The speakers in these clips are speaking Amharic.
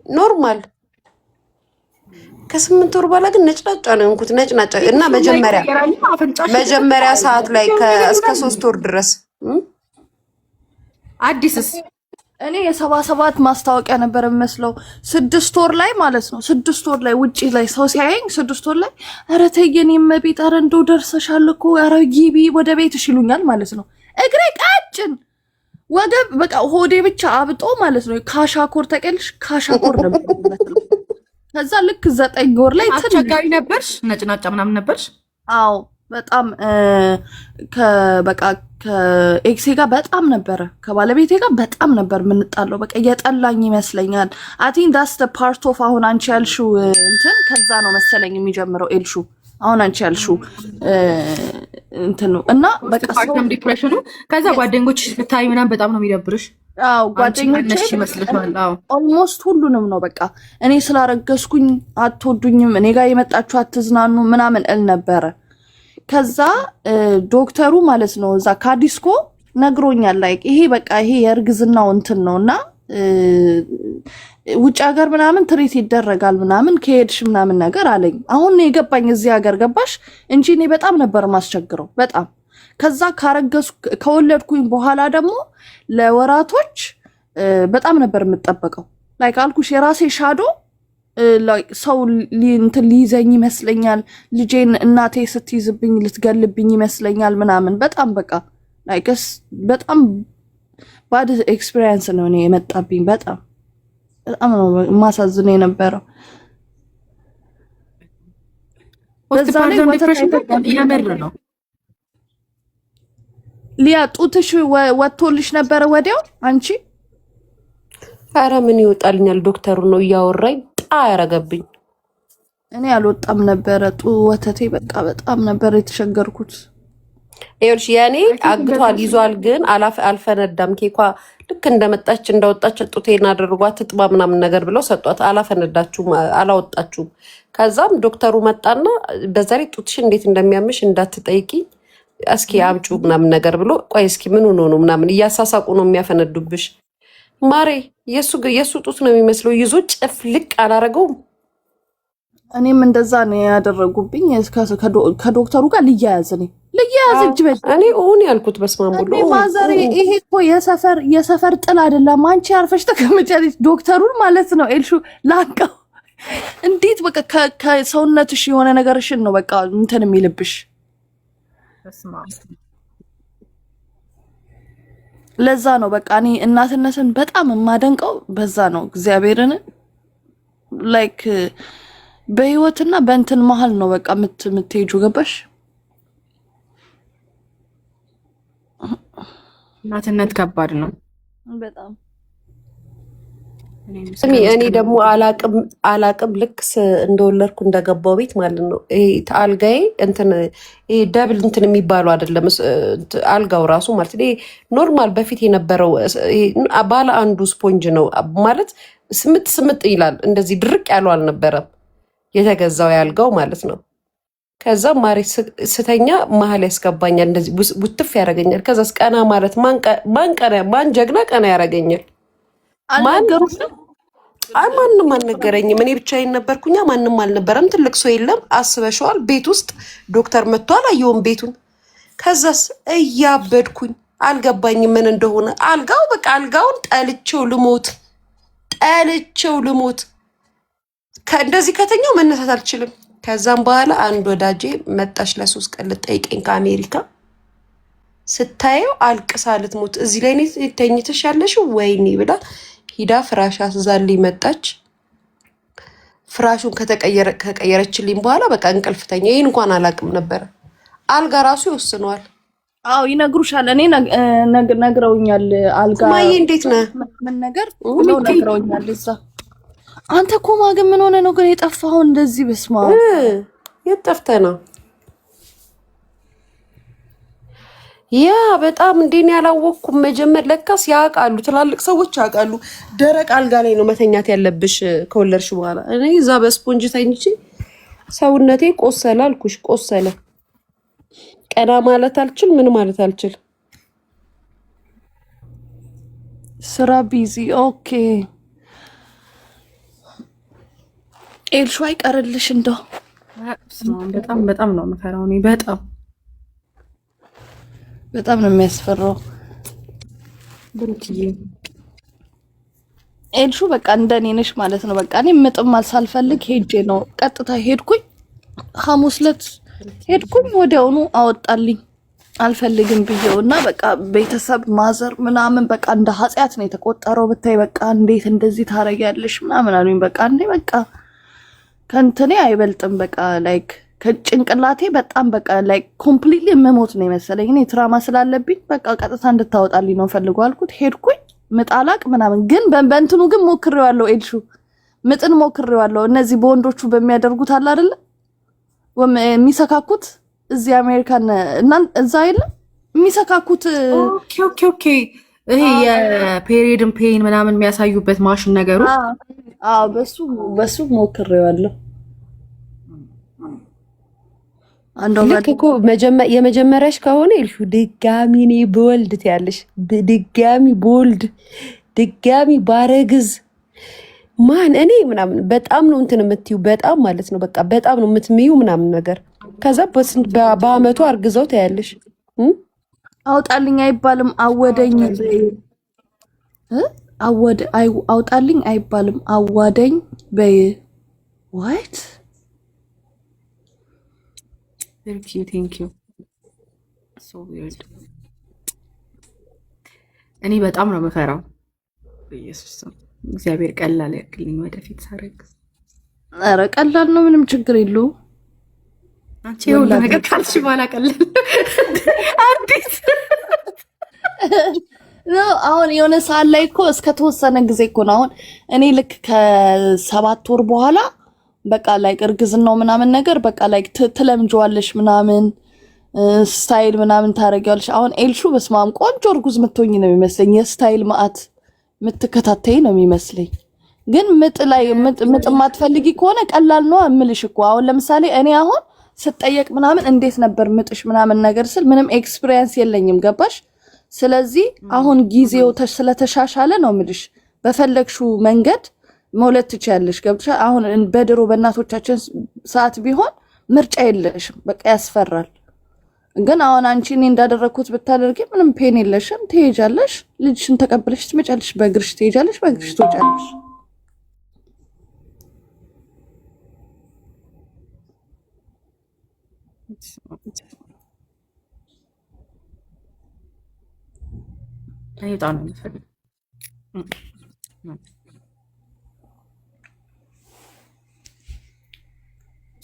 ኖርማል ከ8 ወር በኋላ ግን ነጭናጫ ነው እንኩት ነጭናጫ እና መጀመሪያ ሰዓት ላይ እስከ 3 ወር ድረስ አዲስስ እኔ የ77 ማስታወቂያ ነበር የሚመስለው 6 ወር ላይ ማለት ነው 6 ወር ላይ ውጪ ላይ ሰው ሲያየኝ 6 ወር ላይ ኧረ ተይ የኔ እመቤት ኧረ እንደው ደርሰሻል እኮ ኧረ ግቢ ወደ ቤትሽ ይሉኛል ማለት ነው። እግሬ ቀጭን ወገብ በቃ ሆዴ ብቻ አብጦ ማለት ነው። ካሻኮር ተቀልሽ ካሻኮር ነበር የሚመስለው። ከዛ ልክ 9 ወር ላይ አስቸጋሪ ነበርሽ? ነጭናጫ ምናምን ነበርሽ? አዎ በጣም በቃ ከኤክሴ ጋር በጣም ነበረ ከባለቤቴ ጋር በጣም ነበር የምንጣለው። በቃ እየጠላኝ ይመስለኛል። አይ ቲንክ ዳትስ ዘ ፓርት ኦፍ አሁን አንቺ ያልሽው እንትን ከዛ ነው መሰለኝ የሚጀምረው ኤልሹ አሁን አንቺ ያልሽው እንትን ነው እና በቃ ፓርትም ዲፕሬሽኑ ከዛ ጓደኞችሽ ብታይ ምናምን በጣም ነው የሚደብርሽ። አዎ ጓደኞቼ ይመስልሻል? አዎ ኦልሞስት ሁሉንም ነው በቃ እኔ ስላረገዝኩኝ አትወዱኝም፣ እኔ ጋር የመጣችሁ አትዝናኑ ምናምን እል ነበረ። ከዛ ዶክተሩ ማለት ነው እዛ ካዲስኮ ነግሮኛል። ላይክ ይሄ በቃ ይሄ የእርግዝናው እንትን ነውና ውጭ ሀገር ምናምን ትሪት ይደረጋል ምናምን ከሄድሽ ምናምን ነገር አለኝ። አሁን የገባኝ እዚህ ሀገር ገባሽ እንጂ እኔ በጣም ነበር ማስቸግረው በጣም። ከዛ ከወለድኩኝ በኋላ ደግሞ ለወራቶች በጣም ነበር የምጠበቀው። ላይክ አልኩሽ የራሴ ሻዶ ሰው እንትን ሊይዘኝ ይመስለኛል። ልጄን እናቴ ስትይዝብኝ ልትገልብኝ ይመስለኛል ምናምን በጣም በቃ ላይክስ በጣም ባድ ኤክስፒሪየንስ ነው እኔ የመጣብኝ። በጣም ነው ማሳዝን የነበረው። በዛ ላይ የምር ነው። ሊያ ጡትሽ ወጥቶልሽ ነበረ ወዲያው አንቺ? ኧረ ምን ይወጣልኛል ዶክተሩ ነው እያወራኝ ያረገብኝ። እኔ አልወጣም ነበረ ወተቴ በቃ በጣም ነበር የተሸገርኩት። ይኸውልሽ ያኔ አግቷል ይዟል ግን አልፈነዳም። ኬኳ ልክ እንደመጣች እንዳወጣች ጡቴን አድርጓት ትጥባ ምናምን ነገር ብለው ሰጧት። አላፈነዳችሁም አላወጣችሁም። ከዛም ዶክተሩ መጣና በዛ ላይ ጡትሽ እንዴት እንደሚያምሽ እንዳትጠይቂ እስኪ አምጩ ምናምን ነገር ብሎ ቆይ እስኪ ምን ሆኖ ነው ምናምን እያሳሳቁ ነው የሚያፈነዱብሽ ማሬ። የሱ ጡት ነው የሚመስለው ይዞ ጭፍልቅ አላረገውም። እኔም እንደዛ ነው ያደረጉብኝ። ከዶክተሩ ጋር ልያያዝ እጅ በል እኔ ኦን ያልኩት በስማሙሉ ማዘሬ ይሄ እኮ የሰፈር ጥል አይደለም። አንቺ አርፈሽ ተቀመጫለሽ። ዶክተሩን ማለት ነው ኤልሹ ላቀው እንዴት በቃ ከሰውነትሽ የሆነ ነገርሽን ነው በቃ እንትን የሚልብሽ። ለዛ ነው በቃ እኔ እናትነትን በጣም የማደንቀው በዛ ነው። እግዚአብሔርን ላይክ በህይወትና በእንትን መሀል ነው በቃ የምትሄጁ ገባሽ? እናትነት ከባድ ነው በጣም። እኔ ደግሞ አላቅም ልክ እንደወለድኩ እንደገባው ቤት ማለት ነው አልጋዬ እንትን ደብል እንትን የሚባለው አይደለም አልጋው ራሱ ማለት ኖርማል በፊት የነበረው ባለ አንዱ ስፖንጅ ነው ማለት ስምጥ ይላል። እንደዚህ ድርቅ ያለው አልነበረም የተገዛው ያልጋው ማለት ነው። ከዛ ማሬ ስተኛ መሀል ያስገባኛል እንደዚህ ውትፍ ያደርገኛል። ከዛስ ቀና ማለት ማን ጀግና ቀና ያደርገኛል? ማንም አልነገረኝም። እኔ ብቻዬን ነበርኩኛ፣ ማንም አልነበረም። ትልቅ ሰው የለም። አስበሽዋል? ቤት ውስጥ ዶክተር መጥቶ አላየውም ቤቱን። ከዛስ እያበድኩኝ አልገባኝም ምን እንደሆነ። አልጋው በቃ አልጋውን ጠልቼው ልሞት እንደዚህ ከተኛው መነሳት አልችልም። ከዛም በኋላ አንድ ወዳጄ መጣች ለ3 ቀን ልጠይቀኝ ከአሜሪካ። ስታየው አልቅሳ ልትሞት እዚህ ላይ ተኝተሽ ያለሽው ወይኔ ብላ ሂዳ ፍራሽ አስዛልኝ መጣች። ፍራሹን ከቀየረችልኝ በኋላ በቃ እንቅልፍ ተኛ። ይሄን እንኳን አላውቅም ነበረ። አልጋ ራሱ ይወስነዋል። አዎ ይነግሩሻል። እኔ ነግረውኛል። አልጋ ማዬ እንዴት ነህ ምን ነገር ብለው ነግረውኛል። እዛ አንተ ኮማ ግን ምን ሆነ ነው ግን የጠፋኸው እንደዚህ? በስማ የት ጠፍተህ ነው? ያ በጣም እንዴን ያላወቅኩም። መጀመር ለካስ ያውቃሉ፣ ትላልቅ ሰዎች ያውቃሉ። ደረቅ አልጋ ላይ ነው መተኛት ያለብሽ ከወለድሽ በኋላ። እኔ እዛ በስፖንጅ ተኝቼ ሰውነቴ ቆሰለ አልኩሽ፣ ቆሰለ። ቀና ማለት አልችል፣ ምን ማለት አልችል። ስራ ቢዚ። ኦኬ ኤልሹ አይቀርልሽ እንደው በጣም በጣም ነው የምፈራው እኔ በጣም ነው የሚያስፈራው። ብሩክዬ ኤልሹ በቃ እንደኔ ነሽ ማለት ነው። በቃ እኔ ምጥም ሳልፈልግ ሄጄ ነው ቀጥታ ሄድኩኝ። ሐሙስ ዕለት ሄድኩኝ ወዲያውኑ አወጣልኝ አልፈልግም ብዬውና በቃ ቤተሰብ ማዘር ምናምን በቃ እንደ ኃጢያት ነው የተቆጠረው። ብታይ በቃ እንዴት እንደዚህ ታረጊያለሽ ምናምን አሉኝ። በቃ እንዴ በቃ ከእንትኔ አይበልጥም በቃ ላይክ ከጭንቅላቴ በጣም በቃ ላይክ ኮምፕሊትሊ መሞት ነው የመሰለኝ። እኔ ትራማ ስላለብኝ በቃ ቀጥታ እንድታወጣልኝ ነው ፈልጎ አልኩት። ሄድኩኝ ምጣላቅ ምናምን ግን በእንትኑ ግን ሞክሬዋለሁ። ኤልሹ ምጥን ሞክሬዋለሁ። እነዚህ በወንዶቹ በሚያደርጉት አለ አይደለ የሚሰካኩት እዚህ አሜሪካን እና እዛ የለም የሚሰካኩት። ኦኬ ይሄ የፔሪድን ፔን ምናምን የሚያሳዩበት ማሽን ነገሩ። አዎ በሱ ሞክሬዋለሁ። ልክ እኮ የመጀመሪያሽ ከሆነ ኤልሹ ድጋሚ እኔ በወልድ ትያለሽ፣ ድጋሚ በወልድ ድጋሚ ባረግዝ ማን እኔ ምናምን በጣም ነው እንትን የምትዩ በጣም ማለት ነው በቃ በጣም ነው የምትምዩ ምናምን ነገር። ከዛ በአመቱ አርግዘው ታያለሽ። አውጣልኝ አይባልም አወደኝ አውጣልኝ አይባልም አዋደኝ በይ ዋት ቴንክ ዩ ሶ ዊርድ። እኔ በጣም ነው የምፈራው በኢየሱስ እግዚአብሔር ቀላል ያክልኝ ወደፊት ሳረግዝ። ኧረ ቀላል ነው ምንም ችግር የለውም። አንቺ ሁሉ ነገር ካልሽ በኋላ ቀላል አዲስ ነው። አሁን የሆነ ሰዓት ላይ እኮ እስከ ተወሰነ ጊዜ እኮ ነው። አሁን እኔ ልክ ከ7 ወር በኋላ በቃ ላይ እርግዝናው ምናምን ነገር በቃ ላይ ትለምጂዋለሽ ምናምን ስታይል ምናምን ታረጊዋለሽ። አሁን ኤልሹ በስማም ቆንጆ እርጉዝ ምትሆኝ ነው የሚመስለኝ። የስታይል ማአት ምትከታተይ ነው የሚመስለኝ። ግን ምጥ ማትፈልጊ ከሆነ ቀላል ነው እምልሽ እኮ። አሁን ለምሳሌ እኔ አሁን ስጠየቅ ምናምን እንዴት ነበር ምጥሽ ምናምን ነገር ስል ምንም ኤክስፒሪየንስ የለኝም ገባሽ? ስለዚህ አሁን ጊዜው ስለተሻሻለ ነው እምልሽ በፈለግሽው መንገድ መውለድ ትችያለሽ ገብተሽ። አሁን በድሮ በእናቶቻችን ሰዓት ቢሆን ምርጫ የለሽም በቃ ያስፈራል። ግን አሁን አንቺ እኔ እንዳደረኩት ብታደርጊ ምንም ፔን የለሽም። ትሄጃለሽ፣ ልጅሽን ተቀብለሽ ትመጫለሽ፣ በእግርሽ ትሄጃለሽ፣ በእግርሽ ትወጫለሽ። አይጣን ነው ፈል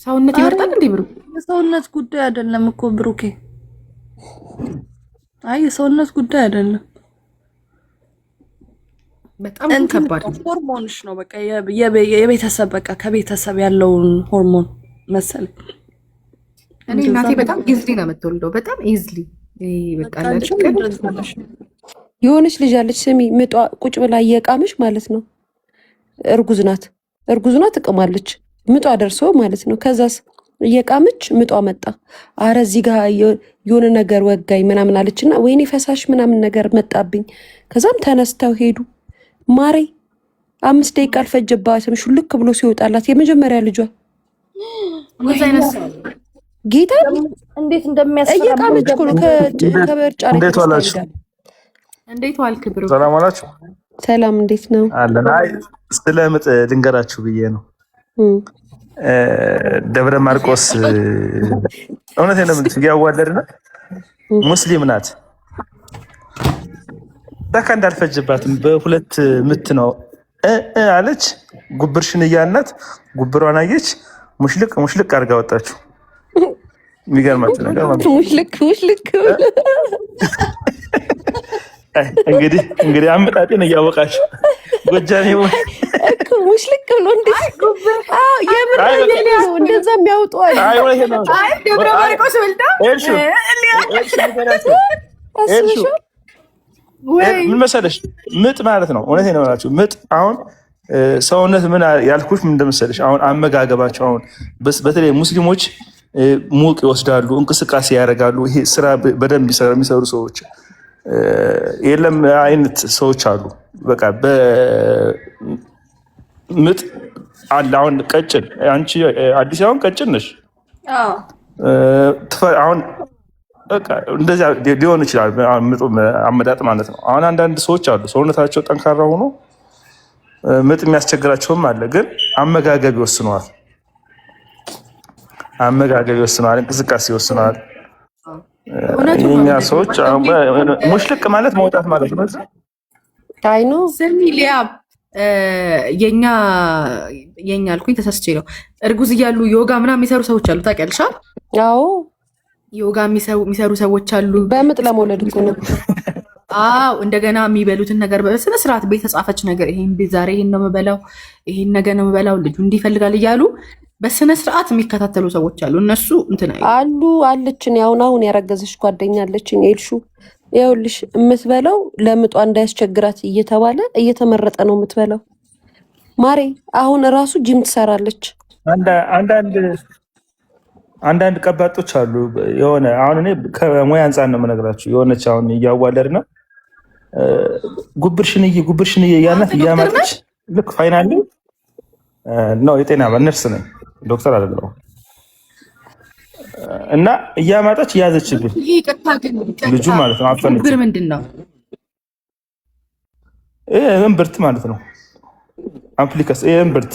ሰውነት ይመርጣል እንዴ ብሩ? የሰውነት ጉዳይ አይደለም እኮ ብሩኬ። አይ የሰውነት ጉዳይ አይደለም። በጣም ከባድ ሆርሞንሽ ነው በቃ የቤተሰብ በቃ ከቤተሰብ ያለውን ሆርሞን መሰለኝ። እኔ እናቴ በጣም ኢዝሊ ነው የምትወልደው፣ በጣም ኢዝሊ በቃ የሆነች ልጅ አለች ስሚ፣ ምጧ ቁጭ ብላ እየቃመች ማለት ነው። እርጉዝ ናት ትቅማለች፣ ምጧ ደርሶ ማለት ነው። ከዛስ እየቃመች ምጧ መጣ። አረ እዚህ ጋር የሆነ ነገር ወጋኝ ምናምን አለችና ወይኔ ፈሳሽ ምናምን ነገር መጣብኝ። ከዛም ተነስተው ሄዱ። ማሬ 5 ደቂቃ አልፈጀባትም ሹልክ ብሎ ሲወጣላት የመጀመሪያ ልጇ ጌታ እንዴት እንደሚያስፈራ እየቃመች እኮ ነው ከበርጫ ላይ። እንዴት ዋልክ ብሩ? ሰላም አላችሁ? ሰላም እንዴት ነው አለን። አይ ስለምጥ ልንገራችሁ ብዬ ነው። ደብረ ማርቆስ እውነቴን ነው የምልሽ ያዋለድና ሙስሊም ናት። በቃ እንዳልፈጅባትም በሁለት ምት ነው አለች። ጉብርሽን እያልናት ጉብሯን አየች። ሙሽልቅ አድርጋ ወጣችሁ። የሚገርማችሁ ነገር ማለት ነው ሙሽልክ እንግዲህ አመጣጤን እያወቃችሁ ጎጃሜ እኮ ሙሽልክ ብሎ የምር ነው እንደዛ የሚያወጡ አለ። አይ ደብረ ማርቆስ ወልዳ ምን መሰለሽ ምጥ ማለት ነው። እውነቴን ነው የምላችሁ ምጥ አሁን ሰውነት ምን ያልኩሽ ምን እንደመሰለሽ አሁን አመጋገባቸው አሁን በተለይ ሙስሊሞች ሙቅ ይወስዳሉ፣ እንቅስቃሴ ያደርጋሉ። ይሄ ስራ በደንብ የሚሰሩ ሰዎች የለም አይነት ሰዎች አሉ። በቃ በምጥ አለ። አሁን ቀጭን አንቺ አዲስ አሁን ቀጭን ነሽ። አሁን በቃ እንደዚያ ሊሆን ይችላል ምጡ አመዳጥ ማለት ነው። አሁን አንዳንድ ሰዎች አሉ ሰውነታቸው ጠንካራ ሆኖ ምጥ የሚያስቸግራቸውም አለ። ግን አመጋገብ ይወስነዋል። አመጋገብ ይወስነዋል። እንቅስቃሴ ይወስነዋል። የኛ ሰዎች ሙሽልቅ ማለት መውጣት ማለት ነው። አይ ነው ስሚ ሊያብ የኛ አልኩኝ ተሳስቼ ነው። እርጉዝ እያሉ ዮጋ ምናምን የሚሰሩ ሰዎች አሉ ታውቂያለሽ? አዎ ዮጋ የሚሰሩ ሰዎች አሉ። በምጥ ለመውለድ እኮ ነው። አዎ እንደገና የሚበሉትን ነገር በስነ ስርዓት ቤት ተጻፈች ነገር ይሄን ዛሬ ይሄን ነው የምበላው፣ ይሄን ነገ ነው የምበላው፣ ልጁ እንዲፈልጋል እያሉ በስነ ስርዓት የሚከታተሉ ሰዎች አሉ። እነሱ እንትን አሉ አለችን። አሁን ያረገዘች ጓደኛ አለችን ኤልሹ። ይኸውልሽ የምትበላው ለምጧ እንዳያስቸግራት እየተባለ እየተመረጠ ነው የምትበላው ማሬ። አሁን እራሱ ጂም ትሰራለች። አንዳንድ ቀባጦች አሉ። የሆነ አሁን እኔ ከሙያ አንጻር ነው የምነግራችሁ። የሆነች አሁን እያዋለድ ነው ጉብርሽንዬ እያናት እያማጠች ልክ ፋይናል ነው። የጤና ነርስ ነኝ ዶክተር አይደለሁም። እና እያማጠች እያዘችብን ልጁ ማለት ነው። አፈነች። ምንድን ነው እምብርት ማለት ነው። አምፕሊከስ እምብርት።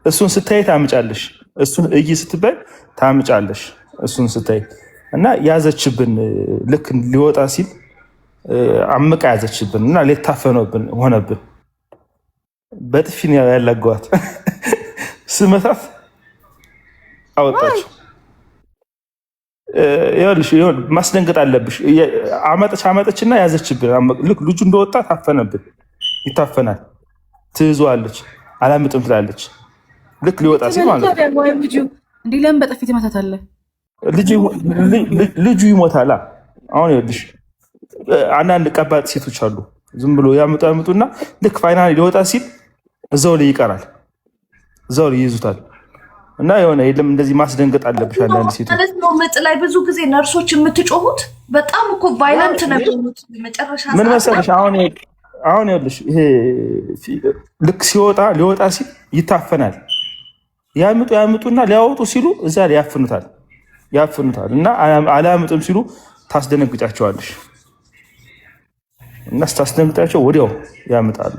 እሱን ስታይ ታምጫለሽ። እሱን እይ ስትባይ ታምጫለሽ። እሱን ስታይ እና ያዘችብን። ልክ ሊወጣ ሲል አምቃ ያዘችብን እና ሊታፈነብን ሆነብን። በጥፊን ያላገዋት ስመታት አወጣችሁ። ይኸውልሽ ማስደንገጥ አለብሽ። አመጠችና ያዘችብን። ልክ ልጁ እንደወጣ ታፈነብን። ይታፈናል። ትይዘዋለች። አላምጥም ትላለች። ልክ ሊወጣ ሲል ማለት ነው። እንዲህ ለምን በጥፊ ትመታታለህ? ልጁ ይሞታል። አሁን ይኸውልሽ አንዳንድ ቀባጥ ሴቶች አሉ። ዝም ብሎ ያምጡና ልክ ፋይናል ሊወጣ ሲል እዛው ላይ ይቀራል። እዛው ላይ ይይዙታል። እና የሆነ የለም እንደዚህ ማስደንገጥ አለብሽ። አንዳንድ ሴቶች ማለት ነው ምጥ ላይ ብዙ ጊዜ ነርሶች የምትጮሁት በጣም እኮ ቫይለንት ነበሩት። መጨረሻ ምን መሰለሽ አሁን ይኸውልሽ ይሄ ልክ ሊወጣ ሲል ይታፈናል። ያምጡና ሊያወጡ ሲሉ እዛ ላይ ያፍኑታል እና አላምጥም ሲሉ ታስደነግጫቸዋለሽ እና ስታስደነግጣቸው ወዲያው ያምጣሉ።